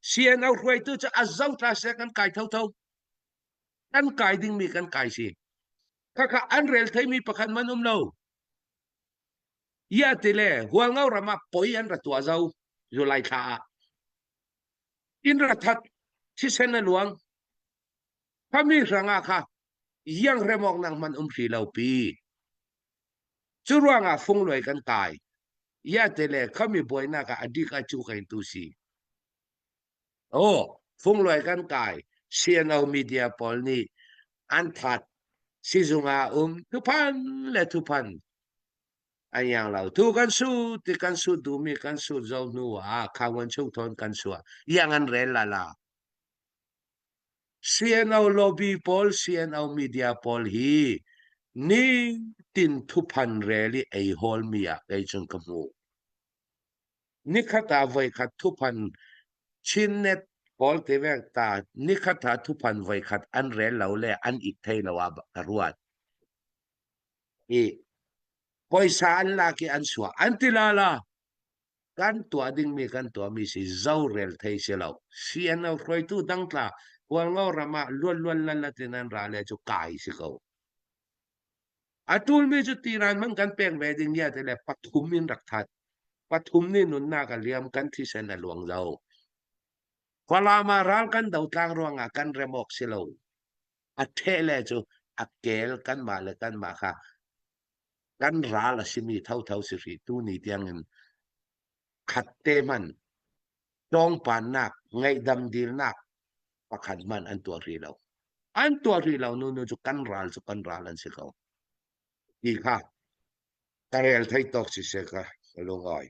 เสียนเอารวยตัวจะอาเจ้าตราเสกันกายเท่ากันกายดิ้งมีกันกายสิค่ะอันเรลไทยมีประคันมันเรายาติเลหัวเงาระมาปอยอันระตัวเจ้าอยู่ไล่ขาอินรัทัดที่เซนหลวงถ้ามีสังอาค่ะยังเรมองนางมันสีเหล่าปีจุรวงฟงลอยกันกายยาติเลเขามีบอยนักอดีตอาจูกันตุสีโอ้ฟงลอยกันกายเสียนเอามีเดียปอลนี่อันทัดสิจุงาทุพันและทุพันอันยังเราทุกันสู้ที่กันสู้ดูมีกันสู้เจ้าหนูข้าวันชุกทนกันสู้ยังอันเรลละเสียนเอาลอบบี้ปอลเสียนเอามีเดียปอลฮีนี่ตินทุพันเรลีไอฮอลมีไอจงกมูนี่ขัดไว้ขัดทุพันชินเน็ตปอลเทเวกตานี่ขัดทุพันไว้ขัดอันเรลเราเลยอันอีกไทยเรากรวดปอยสารลากีอันสัวอันติลาลากันตัวดิ่งมีกันตัวมีสิเจ้าเรลไทยเสียเราเสียนเอาคอยตู้ดังตาวังเอารามาล้วนๆลันตินันราเลจุกายสิเขาอาตูลมีจุดตีรานมันกันเป่งเวดิงเยแต่ละปฐุมมินรักทัดปฐุมนี่นุนนากันเลียมกันที่เสนหลวงเราพอลามารัลกันดาวทางรวงกันเรมอกสิเราอัเทเลจูอักเกลกันมาเลยกันมาค่ะกันราลสิมีเท่าสิริตูนี่เตียงเงินขัดเตมันจองปานนักไงดำดีนักประคันมันอันตัวรีเรานู่นจุกันราลอันสิเขาดีค่ะแต่เรลไทยตอกสิเสกะลงอ้อย